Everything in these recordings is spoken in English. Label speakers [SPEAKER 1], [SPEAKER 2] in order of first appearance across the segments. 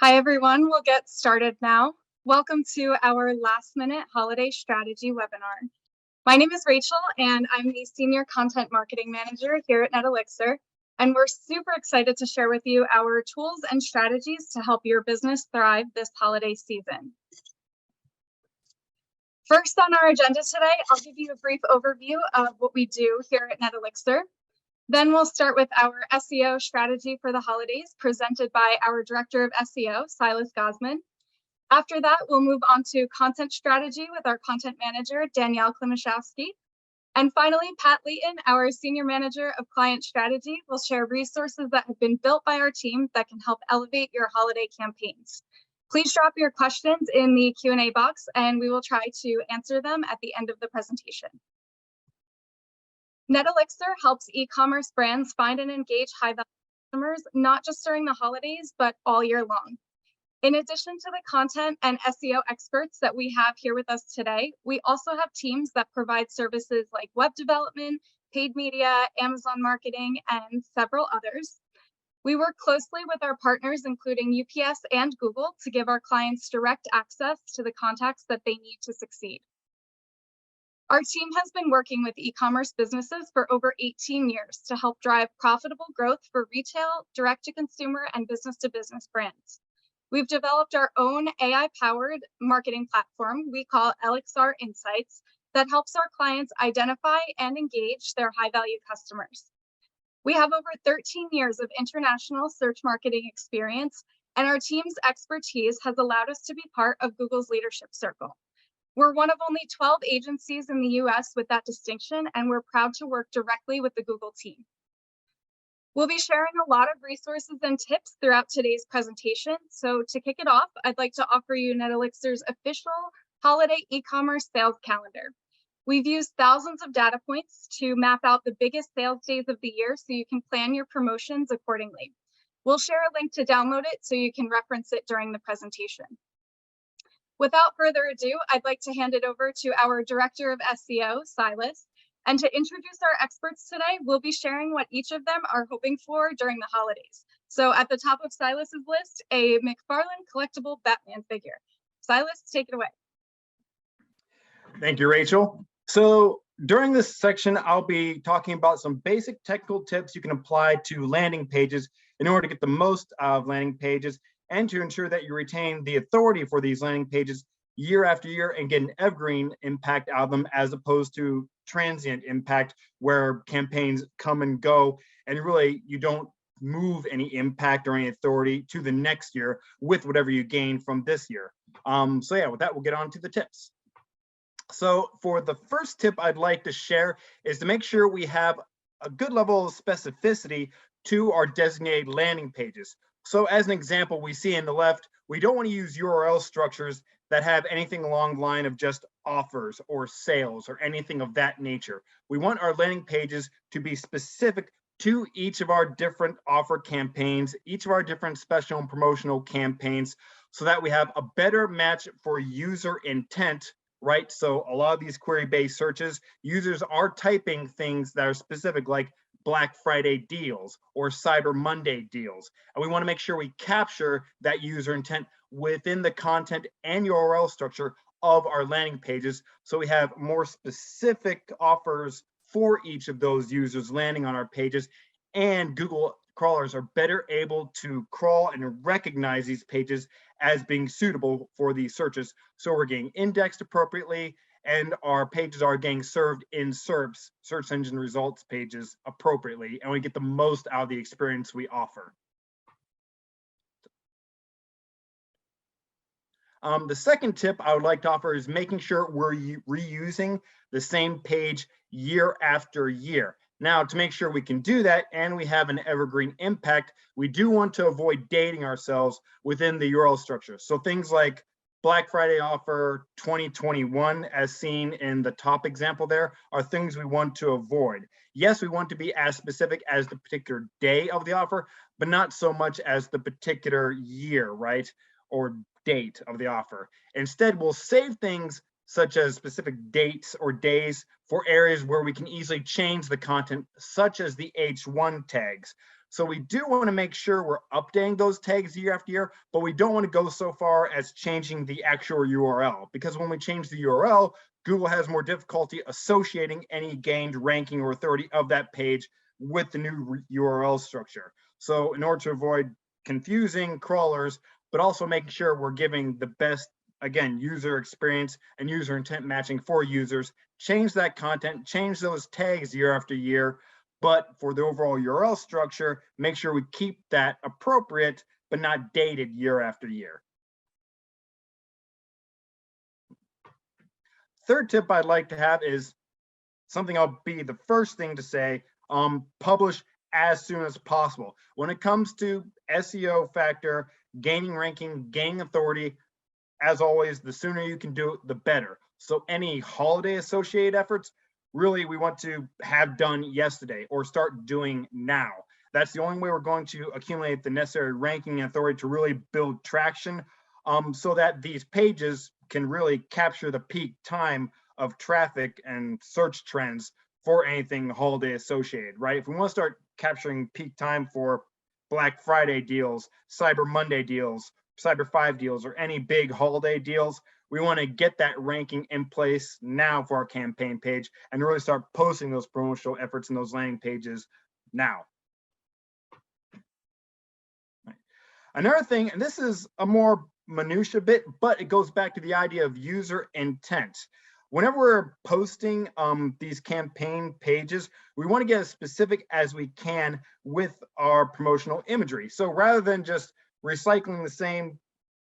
[SPEAKER 1] Hi, everyone. We'll get started now. Welcome to our last-minute holiday strategy webinar. My name is Rachel, and I'm the Senior Content Marketing Manager here at NetElixir, and we're super excited to share with you our tools and strategies to help your business thrive this holiday season. First on our agenda today, I'll give you a brief overview of what we do here at NetElixir. Then we'll start with our SEO strategy for the holidays, presented by our Director of SEO, Silas Gosman. After that, we'll move on to content strategy with our Content Manager, Danielle Klimaszewski. And finally, Pat Leeton, our Senior Manager of Client Strategy, will share resources that have been built by our team that can help elevate your holiday campaigns. Please drop your questions in the Q&A box, and we will try to answer them at the end of the presentation. NetElixir helps e-commerce brands find and engage high-value customers, not just during the holidays, but all year long. In addition to the content and SEO experts that we have here with us today, we also have teams that provide services like web development, paid media, Amazon marketing, and several others. We work closely with our partners, including UPS and Google, to give our clients direct access to the contacts that they need to succeed. Our team has been working with e-commerce businesses for over 18 years to help drive profitable growth for retail, direct-to-consumer, and business-to-business brands. We've developed our own AI-powered marketing platform we call NetElixir Insights that helps our clients identify and engage their high-value customers. We have over 13 years of international search marketing experience, and our team's expertise has allowed us to be part of Google's leadership circle. We're one of only 12 agencies in the US with that distinction, and we're proud to work directly with the Google team. We'll be sharing a lot of resources and tips throughout today's presentation. So to kick it off, I'd like to offer you NetElixir's official holiday e-commerce sales calendar. We've used thousands of data points to map out the biggest sales days of the year so you can plan your promotions accordingly. We'll share a link to download it so you can reference it during the presentation. Without further ado, I'd like to hand it over to our Director of SEO, Silas. And to introduce our experts today, we'll be sharing what each of them are hoping for during the holidays. So at the top of Silas's list, a McFarlane collectible Batman figure. Silas, take it away.
[SPEAKER 2] Thank you, Rachel. So during this section, I'll be talking about some basic technical tips you can apply to landing pages in order to get the most out of landing pages and to ensure that you retain the authority for these landing pages year after year and get an evergreen impact out of them, as opposed to transient impact where campaigns come and go and really you don't move any impact or any authority to the next year with whatever you gain from this year. So yeah, with that, we'll get on to the tips. So for the first tip I'd like to share is to make sure we have a good level of specificity to our designated landing pages. So as an example, we see in the left, we don't want to use URL structures that have anything along the line of just offers or sales or anything of that nature. We want our landing pages to be specific to each of our different offer campaigns, each of our different special and promotional campaigns, so that we have a better match for user intent, right? So a lot of these query-based searches, users are typing things that are specific, like Black Friday deals or Cyber Monday deals. And we want to make sure we capture that user intent within the content and URL structure of our landing pages, so we have more specific offers for each of those users landing on our pages, and Google crawlers are better able to crawl and recognize these pages as being suitable for these searches. So we're getting indexed appropriately, and our pages are getting served in SERPs, search engine results pages, appropriately, and we get the most out of the experience we offer. The second tip I would like to offer is making sure we're reusing the same page year after year. Now, to make sure we can do that and we have an evergreen impact, we do want to avoid dating ourselves within the URL structure. So things like Black Friday offer 2021, as seen in the top example there, are things we want to avoid. Yes, we want to be as specific as the particular day of the offer, but not so much as the particular year, right? Or date of the offer. Instead, we'll save things such as specific dates or days for areas where we can easily change the content, such as the H1 tags. So we do want to make sure we're updating those tags year after year, but we don't want to go so far as changing the actual URL, because when we change the URL, Google has more difficulty associating any gained ranking or authority of that page with the new URL structure. So in order to avoid confusing crawlers, but also making sure we're giving the best, again, user experience and user intent matching for users, change that content, change those tags year after year. But for the overall URL structure, make sure we keep that appropriate, but not dated year after year. Third tip I'd like to have is something I'll be the first thing to say, publish as soon as possible. When it comes to SEO factor, gaining ranking, gaining authority, as always, the sooner you can do it, the better. So any holiday associated efforts, really we want to have done yesterday or start doing now. That's the only way we're going to accumulate the necessary ranking and authority to really build traction, so that these pages can really capture the peak time of traffic and search trends for anything holiday associated, right? If we want to start capturing peak time for Black Friday deals, Cyber Monday deals, Cyber 5 deals, or any big holiday deals, we want to get that ranking in place now for our campaign page and really start posting those promotional efforts in those landing pages now. Another thing, and this is a more minutia bit, but it goes back to the idea of user intent. Whenever we're posting these campaign pages, we want to get as specific as we can with our promotional imagery. So rather than just recycling the same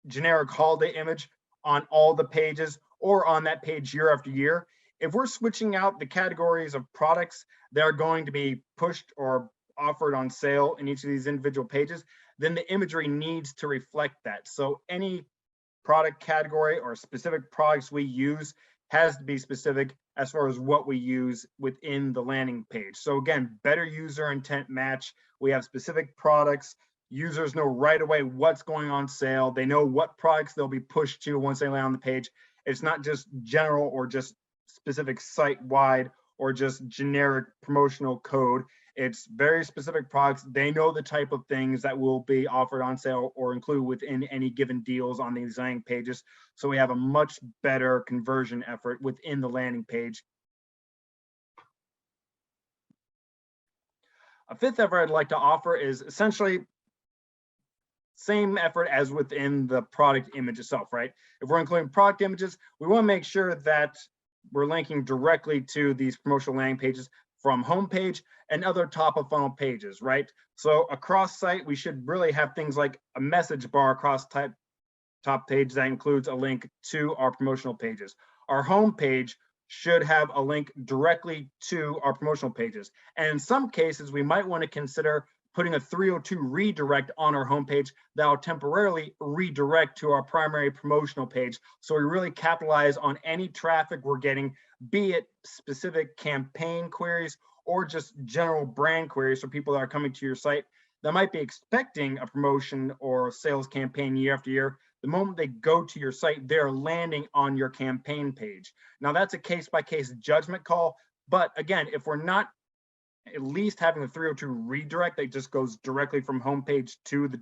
[SPEAKER 2] generic holiday image on all the pages or on that page year after year, if we're switching out the categories of products that are going to be pushed or offered on sale in each of these individual pages, then the imagery needs to reflect that. So any product category or specific products we use has to be specific as far as what we use within the landing page. So again, better user intent match. We have specific products. Users know right away what's going on sale. They know what products they'll be pushed to once they land on the page. It's not just general or just specific site-wide or just generic promotional code. It's very specific products. They know the type of things that will be offered on sale or included within any given deals on these landing pages. So we have a much better conversion effort within the landing page. A fifth effort I'd like to offer is essentially same effort as within the product image itself, right? If we're including product images, we want to make sure that we're linking directly to these promotional landing pages from homepage and other top of funnel pages, right? So across site, we should really have things like a message bar across top page that includes a link to our promotional pages. Our homepage should have a link directly to our promotional pages. And in some cases, we might want to consider putting a 302 redirect on our homepage that will temporarily redirect to our primary promotional page. So we really capitalize on any traffic we're getting, be it specific campaign queries or just general brand queries for people that are coming to your site that might be expecting a promotion or a sales campaign year after year. The moment they go to your site, they're landing on your campaign page. Now that's a case-by-case judgment call, but again, if we're not at least having the 302 redirect that just goes directly from homepage to the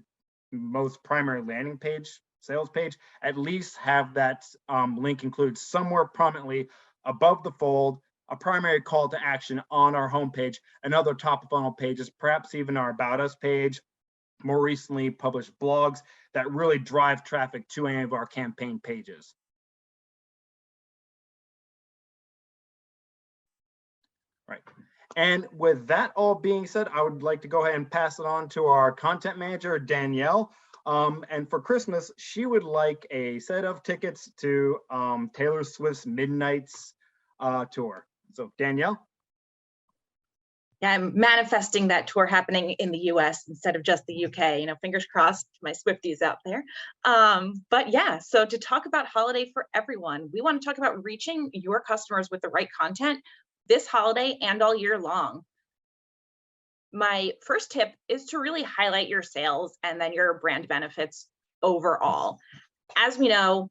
[SPEAKER 2] most primary landing page, sales page, at least have that link included somewhere prominently above the fold, a primary call to action on our homepage and other top of funnel pages, perhaps even our About Us page, more recently published blogs that really drive traffic to any of our campaign pages. Right. And with that all being said, I would like to go ahead and pass it on to our content manager, Danielle. And for Christmas, she would like a set of tickets to Taylor Swift's Midnight's tour. So Danielle?
[SPEAKER 3] Yeah, I'm manifesting that tour happening in the US instead of just the UK, you know, fingers crossed, my Swifties out there. But yeah, so to talk about holiday for everyone, we want to talk about reaching your customers with the right content this holiday and all year long. My first tip is to really highlight your sales and then your brand benefits overall. As we know,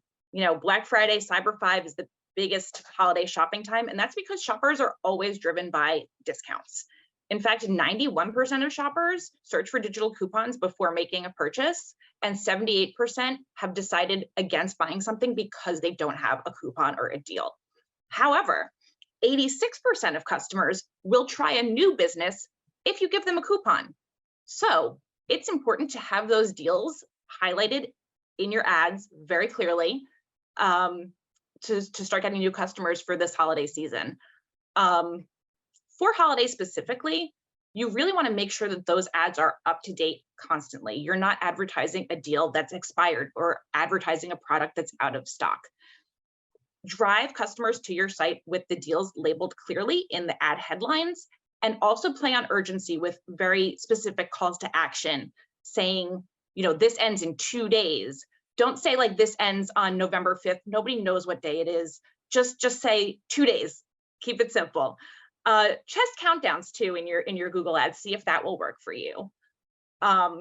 [SPEAKER 3] Black Friday, Cyber 5 is the biggest holiday shopping time, and that's because shoppers are always driven by discounts. In fact, 91% of shoppers search for digital coupons before making a purchase, and 78% have decided against buying something because they don't have a coupon or a deal. However, 86% of customers will try a new business if you give them a coupon. So it's important to have those deals highlighted in your ads very clearly to start getting new customers for this holiday season. For holidays specifically, you really want to make sure that those ads are up to date constantly. You're not advertising a deal that's expired or advertising a product that's out of stock. Drive customers to your site with the deals labeled clearly in the ad headlines, and also play on urgency with very specific calls to action saying, this ends in 2 days. Don't say like this ends on November 5th. Nobody knows what day it is. Just say 2 days. Keep it simple. Test countdowns too in your Google ads. See if that will work for you. Now,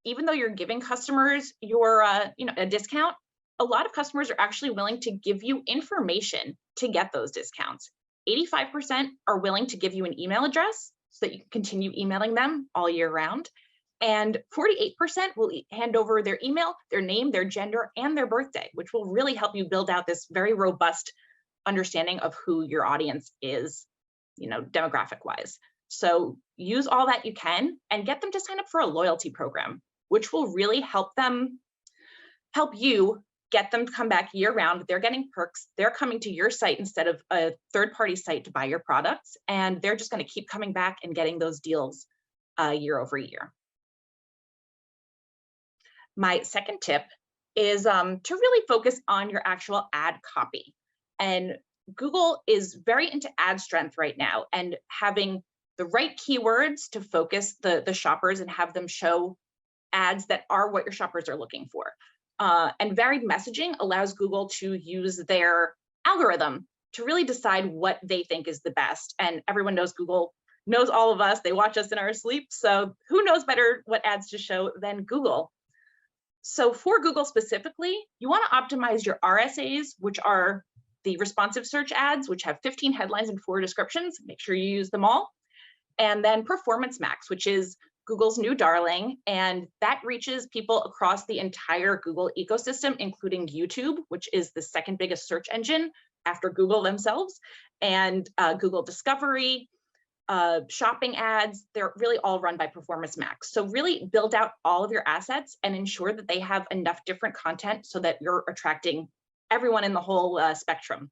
[SPEAKER 3] even though you're giving customers your a discount, a lot of customers are actually willing to give you information to get those discounts. 85% are willing to give you an email address so that you can continue emailing them all year round. And 48% will hand over their email, their name, their gender, and their birthday, which will really help you build out this very robust understanding of who your audience is, demographic wise. So use all that you can and get them to sign up for a loyalty program, which will really help you get them to come back year round. They're getting perks. They're coming to your site instead of a third-party site to buy your products. And they're just going to keep coming back and getting those deals year over year. My second tip is to really focus on your actual ad copy. And Google is very into ad strength right now, and having the right keywords to focus the shoppers and have them show ads that are what your shoppers are looking for. And varied messaging allows Google to use their algorithm to really decide what they think is the best. And everyone knows Google knows all of us. They watch us in our sleep. So who knows better what ads to show than Google? So for Google specifically, you want to optimize your RSAs, which are the responsive search ads, which have 15 headlines and 4 descriptions. Make sure you use them all. And then Performance Max, which is Google's new darling, and that reaches people across the entire Google ecosystem, including YouTube, which is the second biggest search engine after Google themselves, and Google Discovery, shopping ads. They're really all run by Performance Max. So really build out all of your assets and ensure that they have enough different content so that you're attracting everyone in the whole spectrum.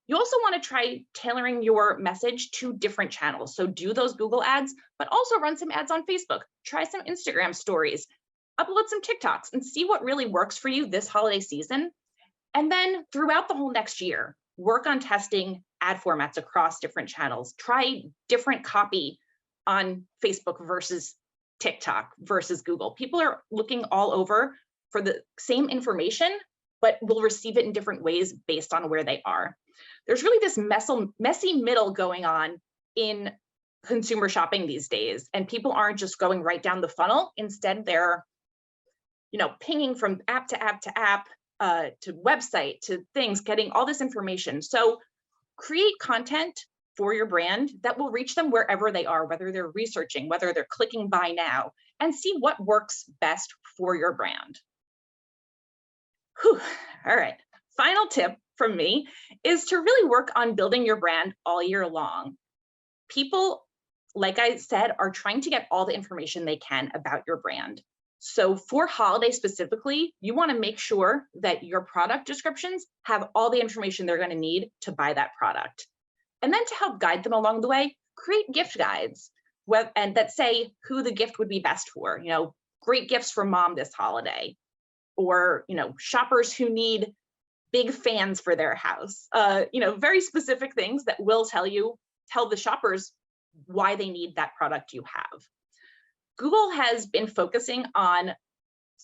[SPEAKER 3] You also want to try tailoring your message to different channels. So do those Google ads, but also run some ads on Facebook. Try some Instagram stories, upload some TikToks, and see what really works for you this holiday season. And then throughout the whole next year, work on testing ad formats across different channels. Try different copy on Facebook versus TikTok versus Google. People are looking all over for the same information, but will receive it in different ways based on where they are. There's really this messy middle going on in consumer shopping these days, and people aren't just going right down the funnel. Instead, they're, pinging from app to app to app, to website, to things, getting all this information. So create content for your brand that will reach them wherever they are, whether they're researching, whether they're clicking buy now, and see what works best for your brand. Whew. All right, final tip from me is to really work on building your brand all year long. People, like I said, are trying to get all the information they can about your brand. So for holiday specifically, you want to make sure that your product descriptions have all the information they're going to need to buy that product. And then to help guide them along the way, create gift guides and that say who the gift would be best for. Great gifts for mom this holiday, or shoppers who need big fans for their house. Very specific things that will tell the shoppers why they need that product you have. Google has been focusing on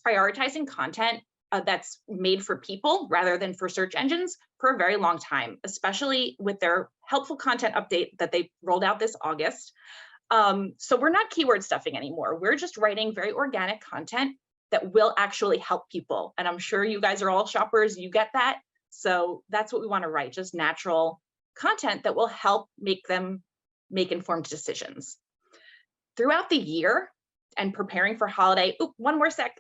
[SPEAKER 3] prioritizing content that's made for people rather than for search engines for a very long time, especially with their helpful content update that they rolled out this August. So we're not keyword stuffing anymore. We're just writing very organic content that will actually help people. And I'm sure you guys are all shoppers, you get that. So that's what we want to write, just natural content that will help make them make informed decisions. Throughout the year and preparing for holiday, one more sec.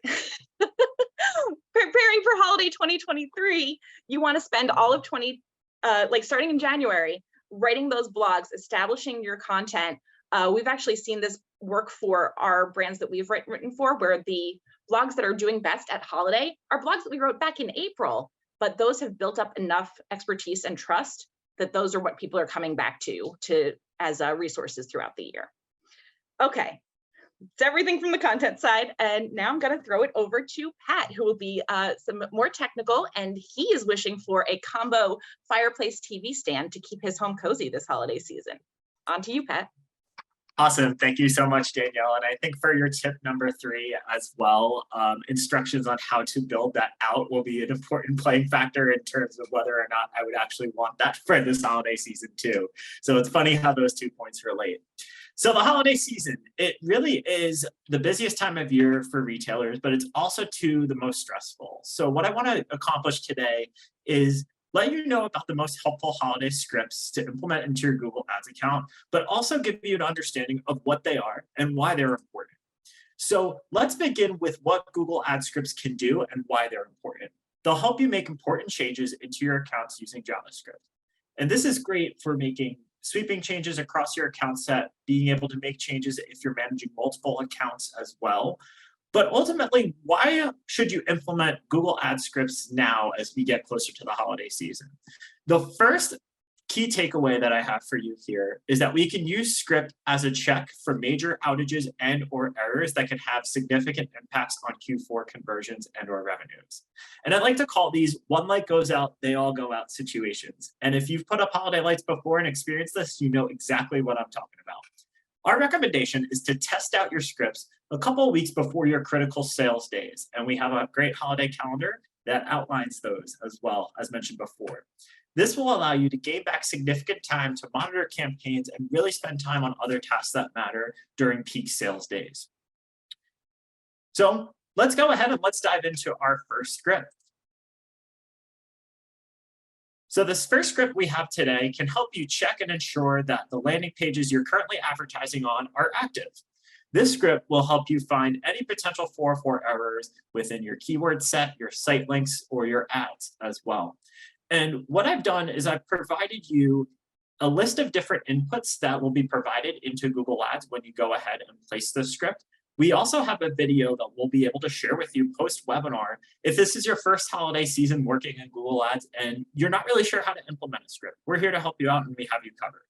[SPEAKER 3] Preparing for holiday 2023, you want to spend all of starting in January, writing those blogs, establishing your content. We've actually seen this work for our brands that we've written for, where the blogs that are doing best at holiday are blogs that we wrote back in April, but those have built up enough expertise and trust that those are what people are coming back to as resources throughout the year. Okay, it's everything from the content side. And now I'm going to throw it over to Pat, who will be some more technical. And he is wishing for a combo fireplace TV stand to keep his home cozy this holiday season. On to you, Pat.
[SPEAKER 4] Awesome. Thank you so much, Danielle. And I think for your tip number 3 as well, instructions on how to build that out will be an important playing factor in terms of whether or not I would actually want that for this holiday season too. So it's funny how those 2 points relate. So the holiday season, it really is the busiest time of year for retailers, but it's also too the most stressful. So what I want to accomplish today is let you know about the most helpful holiday scripts to implement into your Google Ads account, but also give you an understanding of what they are and why they're important. So let's begin with what Google Ads scripts can do and why they're important. They'll help you make important changes into your accounts using JavaScript. And this is great for making sweeping changes across your account set, being able to make changes if you're managing multiple accounts as well. But ultimately, why should you implement Google Ads scripts now as we get closer to the holiday season? The first key takeaway that I have for you here is that we can use script as a check for major outages and or errors that can have significant impacts on Q4 conversions and or revenues. And I'd like to call these one light goes out, they all go out situations. And if you've put up holiday lights before and experienced this, you know exactly what I'm talking about. Our recommendation is to test out your scripts a couple of weeks before your critical sales days. And we have a great holiday calendar that outlines those as well, as mentioned before. This will allow you to gain back significant time to monitor campaigns and really spend time on other tasks that matter during peak sales days. So let's go ahead and let's dive into our first script. So this first script we have today can help you check and ensure that the landing pages you're currently advertising on are active. This script will help you find any potential 404 errors within your keyword set, your site links, or your ads as well. And what I've done is I've provided you a list of different inputs that will be provided into Google Ads when you go ahead and place the script. We also have a video that we'll be able to share with you post-webinar if this is your first holiday season working in Google Ads and you're not really sure how to implement a script. We're here to help you out and we have you covered.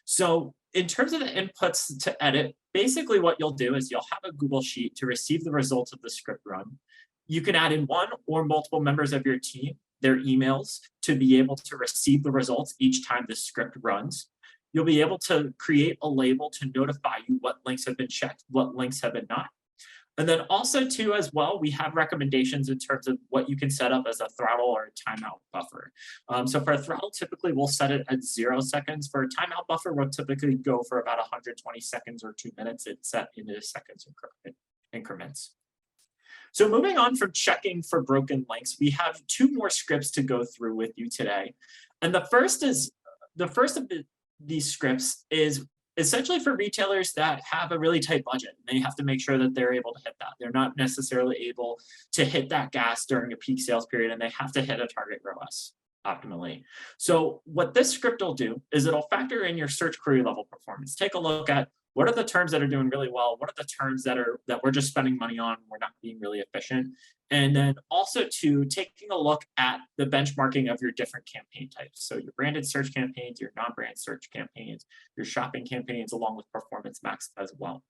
[SPEAKER 4] So in terms of the inputs to edit, basically what you'll do is you'll have a Google Sheet to receive the results of the script run. You can add in one or multiple members of your team, their emails, to be able to receive the results each time the script runs. You'll be able to create a label to notify you what links have been checked, what links have been not. And then also too, as well, we have recommendations in terms of what you can set up as a throttle or a timeout buffer. So for a throttle, typically we'll set it at 0 seconds. For a timeout buffer, we'll typically go for about 120 seconds or 2 minutes. It's set into seconds increments. So moving on from checking for broken links, we have 2 more scripts to go through with you today. And the first of these scripts is essentially for retailers that have a really tight budget. They have to make sure that they're able to hit that. They're not necessarily able to hit that gas during a peak sales period, and they have to hit a target ROAS optimally. So what this script will do is it'll factor in your search query level performance. Take a look at what are the terms that are doing really well? What are the terms that we're just spending money on? We're not being really efficient. And then also to taking a look at the benchmarking of your different campaign types. So your branded search campaigns, your non-brand search campaigns, your shopping campaigns, along with Performance Max as well.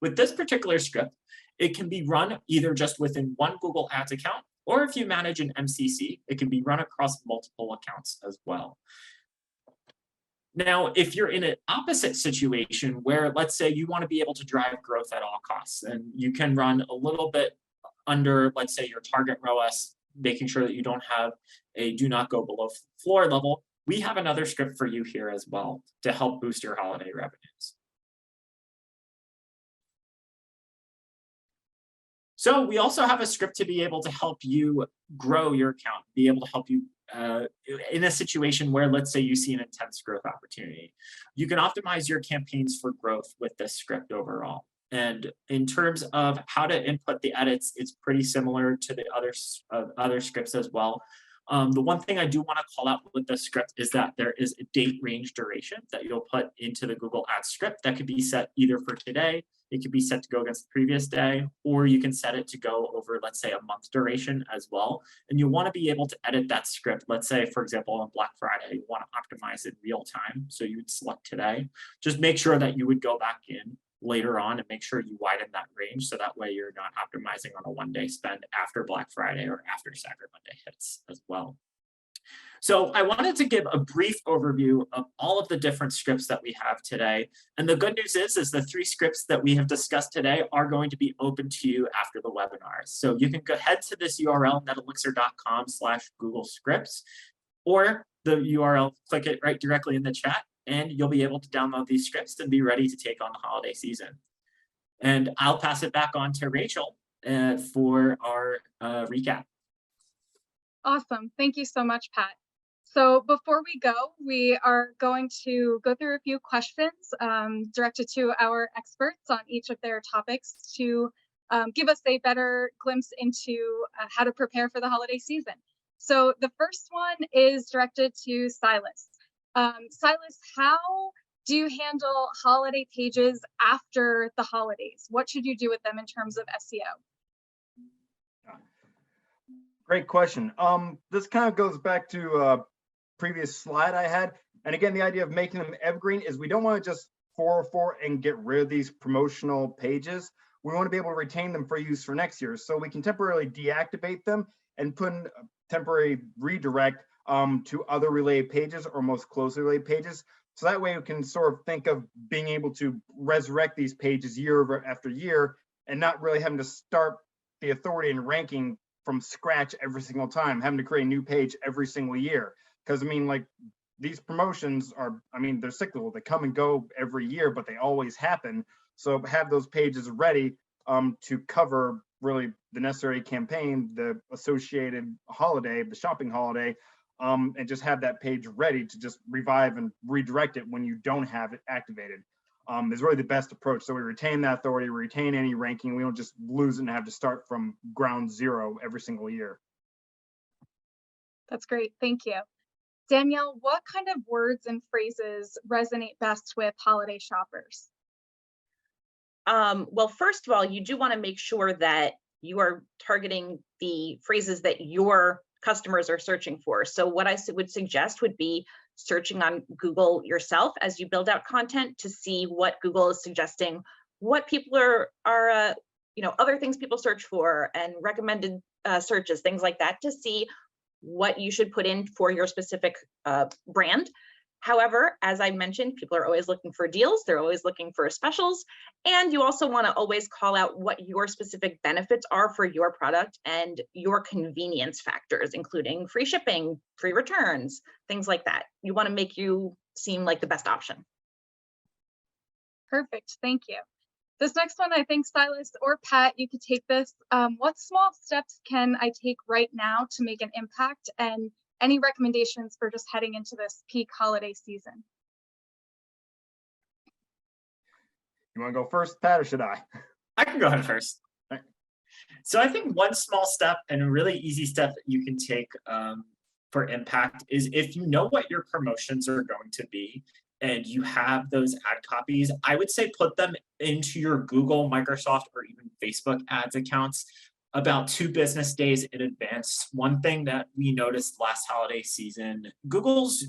[SPEAKER 4] With this particular script, it can be run either just within one Google Ads account, or if you manage an MCC, it can be run across multiple accounts as well. Now, if you're in an opposite situation where, let's say, you want to be able to drive growth at all costs, and you can run a little bit under, let's say, your target ROAS, making sure that you don't have a do not go below floor level, we have another script for you here as well to help boost your holiday revenues. So we also have a script to be able to help you grow your account, be able to help you in a situation where, let's say, you see an intense growth opportunity. You can optimize your campaigns for growth with this script overall. And in terms of how to input the edits, it's pretty similar to the other scripts as well. The one thing I do want to call out with the script is that there is a date range duration that you'll put into the Google Ads script that could be set either for today, it could be set to go against the previous day, or you can set it to go over, let's say, a month duration as well. And you want to be able to edit that script. Let's say, for example, on Black Friday, you want to optimize in real time. So you would select today. Just make sure that you would go back in later on and make sure you widen that range so that way you're not optimizing on a one-day spend after Black Friday or after Cyber Monday hits as well. So I wanted to give a brief overview of all of the different scripts that we have today. And the good news is the 3 scripts that we have discussed today are going to be open to you after the webinar. So you can go ahead to this URL, netelixir.com/Google Scripts, or the URL, click it right directly in the chat, and you'll be able to download these scripts and be ready to take on the holiday season. And I'll pass it back on to Rachel for our recap.
[SPEAKER 1] Awesome. Thank you so much, Pat. So before we go, we are going to go through a few questions directed to our experts on each of their topics to give us a better glimpse into how to prepare for the holiday season. So the first one is directed to Silas. Silas, how do you handle holiday pages after the holidays? What should you do with them in terms of SEO?
[SPEAKER 2] Great question. This kind of goes back to a previous slide I had. And again, the idea of making them evergreen is we don't want to just 404 and get rid of these promotional pages. We want to be able to retain them for use for next year. So we can temporarily deactivate them and put in a temporary redirect to other related pages or most closely related pages. So that way we can sort of think of being able to resurrect these pages year after year and not really having to start the authority and ranking from scratch every single time, having to create a new page every single year. Because I mean, like, these promotions are, I mean, they're cyclical, they come and go every year, but they always happen. So have those pages ready to cover really the necessary campaign, the associated holiday, the shopping holiday, and just have that page ready to just revive and redirect it when you don't have it activated. Is really the best approach. So we retain that authority, we retain any ranking, we don't just lose it and have to start from ground zero every single year.
[SPEAKER 1] That's great, thank you. Danielle, what kind of words and phrases resonate best with holiday shoppers?
[SPEAKER 3] Well, first of all, you do want to make sure that you are targeting the phrases that your customers are searching for. So what I would suggest would be searching on Google yourself as you build out content to see what Google is suggesting, what people are other things people search for and recommended searches, things like that, to see what you should put in for your specific brand. However, as I mentioned, people are always looking for deals, they're always looking for specials, and you also want to always call out what your specific benefits are for your product and your convenience factors, including free shipping, free returns, things like that. You want to make you seem like the best option.
[SPEAKER 1] Perfect, thank you. This next one, I think Silas or Pat, you could take this. What small steps can I take right now to make an impact, and any recommendations for just heading into this peak holiday season?
[SPEAKER 2] You want to go first, Pat, or should I?
[SPEAKER 4] I can go ahead first.
[SPEAKER 2] Right.
[SPEAKER 4] So I think one small step and a really easy step that you can take for impact is if you know what your promotions are going to be and you have those ad copies, I would say put them into your Google, Microsoft, or even Facebook ads accounts about 2 business days in advance. One thing that we noticed last holiday season, Google's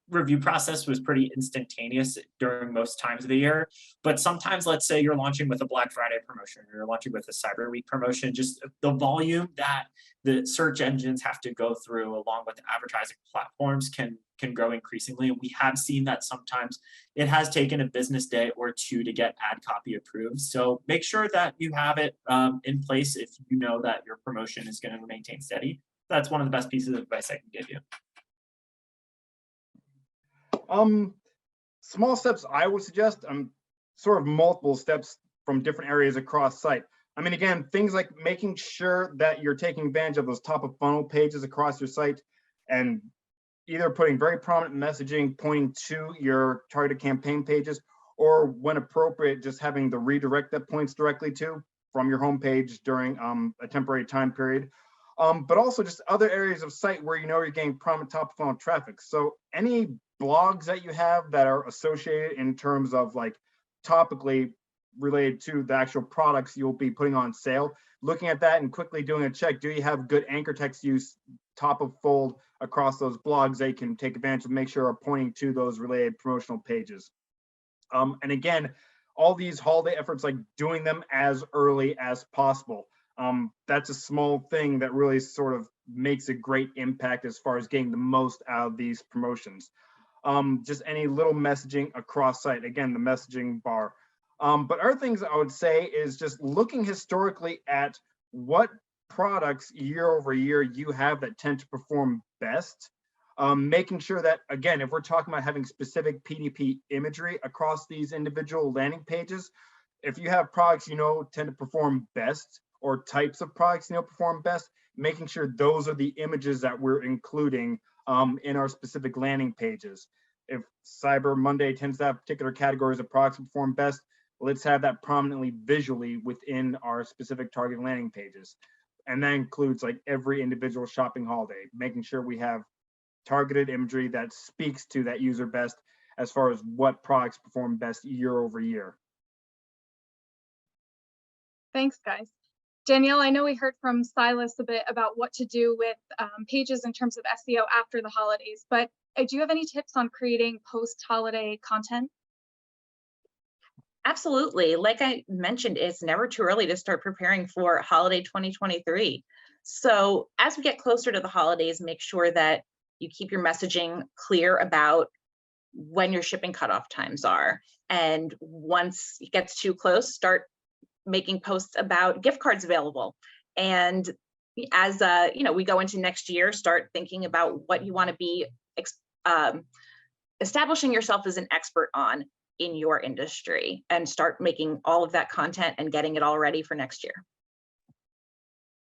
[SPEAKER 4] review process was pretty instantaneous during most times of the year. But sometimes, let's say you're launching with a Black Friday promotion, or you're launching with a Cyber Week promotion, just the volume that the search engines have to go through along with the advertising platforms can grow increasingly. And we have seen that sometimes it has taken a business day or 2 to get ad copy approved. So make sure that you have it in place if you know that your promotion is going to maintain steady. That's one of the best pieces of advice I can give you.
[SPEAKER 2] Small steps I would suggest, sort of multiple steps from different areas across site. I mean, again, things like making sure that you're taking advantage of those top of funnel pages across your site and either putting very prominent messaging pointing to your targeted campaign pages, or when appropriate, just having the redirect that points directly to from your homepage during a temporary time period. But also just other areas of site where you know you're getting prominent top of funnel traffic. So any blogs that you have that are associated in terms of like topically related to the actual products you'll be putting on sale, looking at that and quickly doing a check. Do you have good anchor text use top of fold across those blogs they can take advantage of, make sure are pointing to those related promotional pages? And again, all these holiday efforts, like doing them as early as possible. That's a small thing that really sort of makes a great impact as far as getting the most out of these promotions. Just any little messaging across site, again, the messaging bar. But other things I would say is just looking historically at what products year over year you have that tend to perform best. Making sure that, again, if we're talking about having specific PDP imagery across these individual landing pages, if you have products you know tend to perform best, or types of products you know perform best, making sure those are the images that we're including in our specific landing pages. If Cyber Monday tends to have particular categories of products that perform best, let's have that prominently visually within our specific target landing pages. And that includes like every individual shopping holiday, making sure we have targeted imagery that speaks to that user best as far as what products perform best year over year.
[SPEAKER 1] Thanks, guys. Danielle, I know we heard from Silas a bit about what to do with pages in terms of SEO after the holidays, but do you have any tips on creating post-holiday content?
[SPEAKER 3] Absolutely. Like I mentioned, it's never too early to start preparing for holiday 2023. So as we get closer to the holidays, make sure that you keep your messaging clear about when your shipping cutoff times are. And once it gets too close, start making posts about gift cards available. And as we go into next year, start thinking about what you want to be establishing yourself as an expert on in your industry, and start making all of that content and getting it all ready for next year.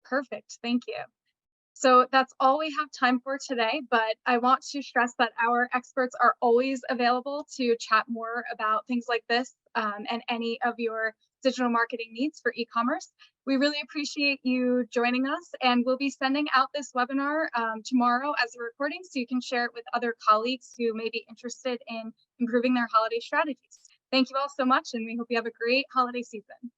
[SPEAKER 1] Perfect, thank you. So that's all we have time for today, but I want to stress that our experts are always available to chat more about things like this and any of your digital marketing needs for e-commerce. We really appreciate you joining us, and we'll be sending out this webinar tomorrow as a recording so you can share it with other colleagues who may be interested in improving their holiday strategies. Thank you all so much, and we hope you have a great holiday season.